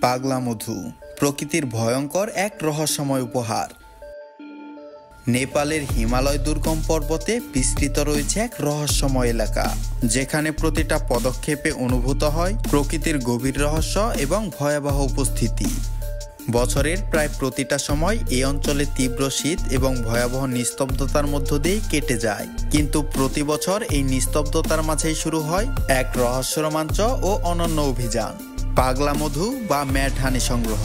পাগলা মধু প্রকৃতির ভয়ঙ্কর এক রহস্যময় উপহার। নেপালের হিমালয় দুর্গম পর্বতে বিস্তৃত রয়েছে এক রহস্যময় এলাকা, যেখানে প্রতিটা পদক্ষেপে অনুভূত হয় প্রকৃতির গভীর রহস্য এবং ভয়াবহ উপস্থিতি। বছরের প্রায় প্রতিটা সময় এই অঞ্চলে তীব্র শীত এবং ভয়াবহ নিস্তব্ধতার মধ্য দিয়ে কেটে যায়, কিন্তু প্রতি বছর এই নিস্তব্ধতার মাঝেই শুরু হয় এক রহস্য রোমাঞ্চ ও অনন্য অভিযান, পাগলা মধু বা ম্যাড হানি সংগ্রহ।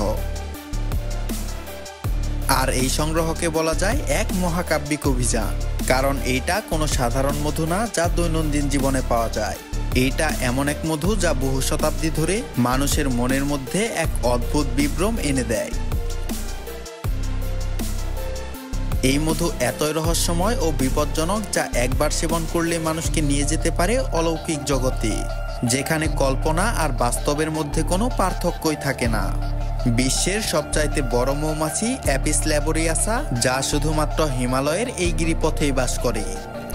আর এই সংগ্রহকে বলা যায় এক মহাকাব্যিক অভিযান, কারণ এইটা কোনো সাধারণ মধু না যা দৈনন্দিন জীবনে পাওয়া যায়। এইটা এমন এক মধু যা বহু শতাব্দী ধরে মানুষের মনের মধ্যে এক অদ্ভুত বিভ্রম এনে দেয়। এই মধু এতই রহস্যময় ও বিপজ্জনক যা একবার সেবন করলে মানুষকে নিয়ে যেতে পারে অলৌকিক জগতে, যেখানে কল্পনা আর বাস্তবের মধ্যে কোনো পার্থক্যই থাকে না। বিশ্বের সবচাইতে বড় মৌমাছি অ্যাপিস ল্যাবোরিয়াসা, যা শুধুমাত্র হিমালয়ের এই গিরিপথেই বাস করে,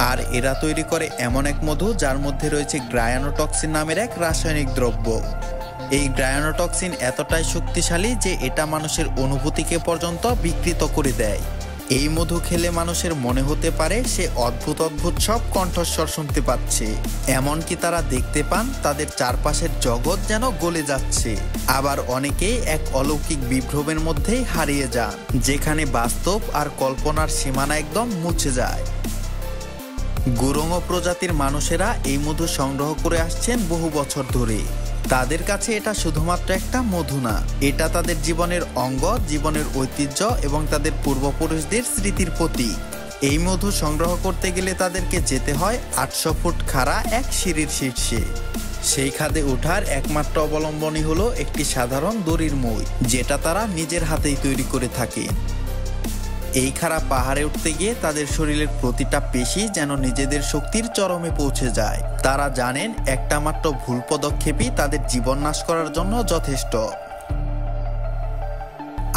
আর এরা তৈরি করে এমন এক মধু যার মধ্যে রয়েছে গ্রায়ানোটক্সিন নামের এক রাসায়নিক দ্রব্য। এই গ্রায়ানোটক্সিন এতটাই শক্তিশালী যে এটা মানুষের অনুভূতিকে পর্যন্ত বিকৃত করে দেয়। এই মধু খেলে মানুষের মনে হতে পারে সে অদ্ভুত অদ্ভুত সব কণ্ঠস্বর শুনতে পাচ্ছে, এমনকি তারা দেখতে পান তাদের চারপাশের জগৎ যেন গলে যাচ্ছে। আবার অনেকেই এক অলৌকিক বিভ্রমের মধ্যেই হারিয়ে যান, যেখানে বাস্তব আর কল্পনার সীমানা একদম মুছে যায়। গুরুং প্রজাতির মানুষেরা এই মধু সংগ্রহ করে আসছেন বহু বছর ধরে। তাদের কাছে এটা শুধুমাত্র একটা মধু না, এটা তাদের জীবনের অঙ্গ, জীবনের ঐতিহ্য এবং তাদের পূর্বপুরুষদের স্মৃতির প্রতীক। এই মধু সংগ্রহ করতে গেলে তাদেরকে যেতে হয় 800 ফুট খাড়া এক সিঁড়ির শীর্ষে। সেই খাদে ওঠার একমাত্র অবলম্বনই হলো একটি সাধারণ দড়ির মই, যেটা তারা নিজের হাতেই তৈরি করে থাকে। এই খাড়া পাহাড়ে উঠতে গিয়ে তাদের শরীরের প্রতিটা পেশি যেন নিজেদের শক্তির চরমে পৌঁছে যায়। তারা জানেন একটা মাত্র ভুল পদক্ষেপই তাদের জীবন নাশ করার জন্য যথেষ্ট।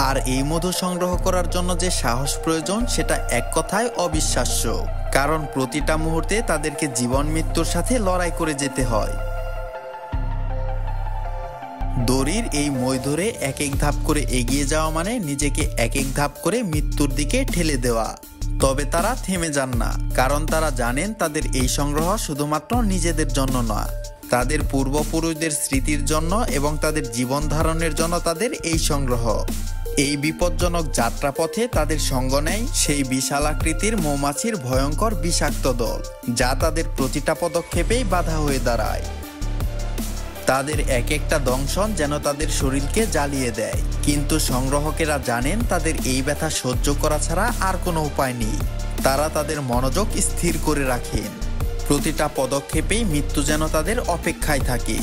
আর এই মধু সংগ্রহ করার জন্য যে সাহস প্রয়োজন সেটা এক কথায় অবিশ্বাস্য, কারণ প্রতিটা মুহূর্তে তাদেরকে জীবন মৃত্যুর সাথে লড়াই করে যেতে হয়। দড়ির এই মই ধরে এক এক ধাপ করে এগিয়ে যাওয়া মানে নিজেকে এক এক ধাপ করে মৃত্যুর দিকে ঠেলে দেওয়া। তবে তারা থেমে যান না, কারণ তারা জানেন তাদের এই সংগ্রহ শুধুমাত্র নিজেদের জন্য নয়, তাদের পূর্বপুরুষদের স্মৃতির জন্য এবং তাদের জীবন ধারণের জন্য তাদের এই সংগ্রহ। এই বিপজ্জনক যাত্রাপথে তাদের সঙ্গ নেয় সেই বিশাল আকৃতির মৌমাছির ভয়ঙ্কর বিষাক্ত দল, যা তাদের প্রতিটা পদক্ষেপেই বাধা হয়ে দাঁড়ায়। তাদের এক একটা দংশন যেন তাদের শরীরকে জ্বালিয়ে দেয়, কিন্তু সংগ্রাহকেরা জানেন তাদের এই ব্যথা সহ্য করা ছাড়া আর কোনো উপায় নেই। তারা তাদের মনোযোগ স্থির করে রাখেন, প্রতিটা পদক্ষেপেই মৃত্যু যেন তাদের অপেক্ষায় থাকে,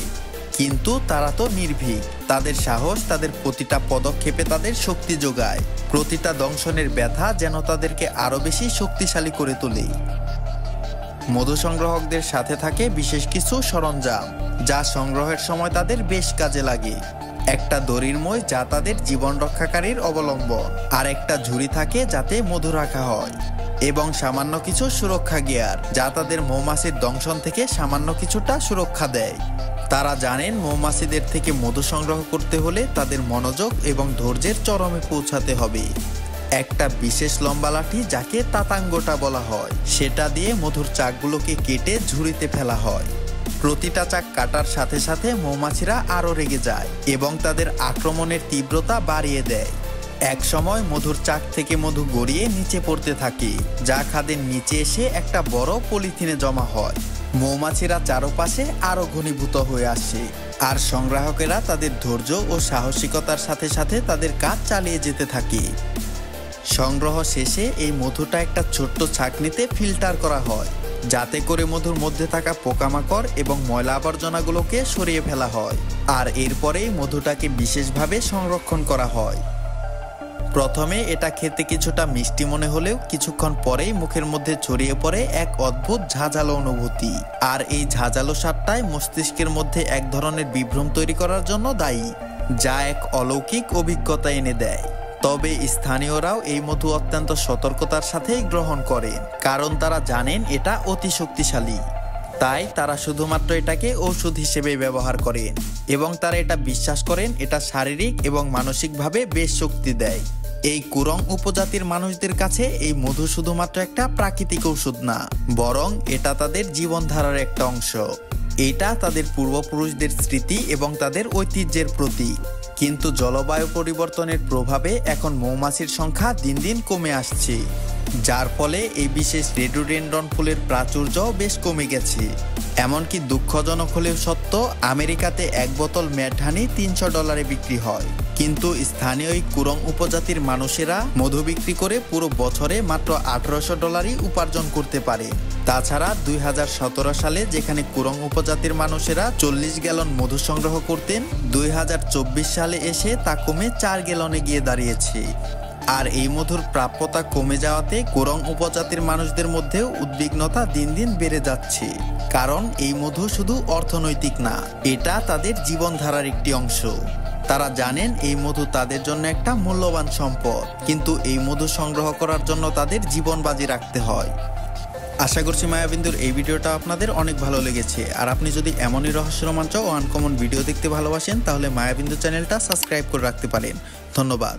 কিন্তু তারা তো নির্ভীক। তাদের সাহস তাদের প্রতিটা পদক্ষেপে তাদের শক্তি যোগায়, প্রতিটা দংশনের ব্যথা যেন তাদেরকে আরো বেশি শক্তিশালী করে তোলে। মধু সংগ্রাহকদের সাথে থাকে বিশেষ কিছু সরঞ্জাম, যা সংগ্রহের সময় তাদের বেশ কাজে লাগে। একটা দড়ির মই, যা তাদের জীবন রক্ষাকারীর অবলম্বন, আর একটা ঝুড়ি থাকে যাতে মধু রাখা হয়, এবং সামান্য কিছু সুরক্ষা গিয়ার, যা তাদের মৌমাছির দংশন থেকে সামান্য কিছুটা সুরক্ষা দেয়। তারা জানেন মৌমাছিদের থেকে মধু সংগ্রহ করতে হলে তাদের মনোযোগ এবং ধৈর্যের চরমে পৌঁছাতে হবে। একটা বিশেষ লম্বা লাঠি, যাকে তাতাঙ্গটা বলা হয়, সেটা দিয়ে মধুর চাকগুলোকে কেটে ঝুড়িতে ফেলা হয়। প্রতিটা চাক কাটার সাথে সাথে মৌমাছিরা আরো রেগে যায় এবং তাদের আক্রমণের তীব্রতা বাড়িয়ে দেয়। এক সময় মধুর চাক থেকে মধু গড়িয়ে নিচে পড়তে থাকে, যা খাদের নিচে এসে একটা বড় পলিথিনে জমা হয়। মৌমাছিরা চারপাশে আরো ঘনীভূত হয়ে আসে, আর সংগ্রাহকেরা তাদের ধৈর্য ও সাহসিকতার সাথে সাথে তাদের কাজ চালিয়ে যেতে থাকে। সংগ্রহ শেষে এই মধুটা একটা ছোট্ট ছাঁকনিতে ফিল্টার করা হয়, যাতে করে মধুর মধ্যে থাকা পোকামাকড় এবং ময়লা আবর্জনাগুলোকে সরিয়ে ফেলা হয়, আর এরপরেই মধুটাকে বিশেষভাবে সংরক্ষণ করা হয়। প্রথমে এটা খেতে কিছুটা মিষ্টি মনে হলেও কিছুক্ষণ পরেই মুখের মধ্যে ছড়িয়ে পড়ে এক অদ্ভুত ঝাঁঝালো অনুভূতি, আর এই ঝাঁঝালো স্বাদটাই মস্তিষ্কের মধ্যে এক ধরনের বিভ্রম তৈরি করার জন্য দায়ী, যা এক অলৌকিক অভিজ্ঞতা এনে দেয়। তবে স্থানীয়রাও এই মধু অত্যন্ত সতর্কতার সাথেই গ্রহণ করেন, কারণ তারা জানেন এটা অতি শক্তিশালী। তাই তারা শুধুমাত্র এটাকে ঔষধ হিসেবে ব্যবহার করেন এবং তারা এটা বিশ্বাস করেন এটা শারীরিক এবং মানসিকভাবে বেশ শক্তি দেয়। এই কুরং উপজাতির মানুষদের কাছে এই মধু শুধুমাত্র একটা প্রাকৃতিক ঔষধ না, বরং এটা তাদের জীবনধারার একটা অংশ। এটা তাদের পূর্বপুরুষদের স্মৃতি এবং তাদের ঐতিহ্যের প্রতীক। কিন্তু জলবায়ু পরিবর্তনের প্রভাবে এখন মৌমাছির সংখ্যা দিন দিন কমে আসছে, যার ফলে এই বিশেষ রেডোডেন্ড্রন ফুলের প্রাচুর্য বেশ কমে গেছে। এমনকি দুঃখজনক হলেও সত্য, আমেরিকাতে এক বোতল ম্যাড হানি $300 বিক্রি হয়, কিন্তু স্থানীয় এই কুরং উপজাতির মানুষেরা মধু বিক্রি করে পুরো বছরে মাত্র $1800 উপার্জন করতে পারে। তাছাড়া 2017 সালে যেখানে কুরং উপজাতির মানুষেরা 40 গ্যালন মধু সংগ্রহ করতেন, 2024 সালে এসে তা কমে 4 গ্যালনে গিয়ে দাঁড়িয়েছে। আর এই মধুর প্রাপ্যতা কমে যাওয়াতে কুরং উপজাতির মানুষদের মধ্যেও উদ্বিগ্নতা দিন দিন বেড়ে যাচ্ছে, কারণ এই মধু শুধু অর্থনৈতিক না, এটা তাদের জীবনধারার একটি অংশ। তারা জানেন এই মধু তাদের জন্য একটা মূল্যবান সম্পদ, কিন্তু এই মধু সংগ্রহ করার জন্য তাদের জীবন বাজি রাখতে হয়। আশা করছি মায়াবিন্দুর এই ভিডিওটা আপনাদের অনেক ভালো লেগেছে। আর আপনি যদি এমনই রহস্য রোমাঞ্চ ও আনকমন ভিডিও দেখতে ভালোবাসেন, তাহলে মায়াবিন্দু চ্যানেলটা সাবস্ক্রাইব করে রাখতে পারেন। ধন্যবাদ।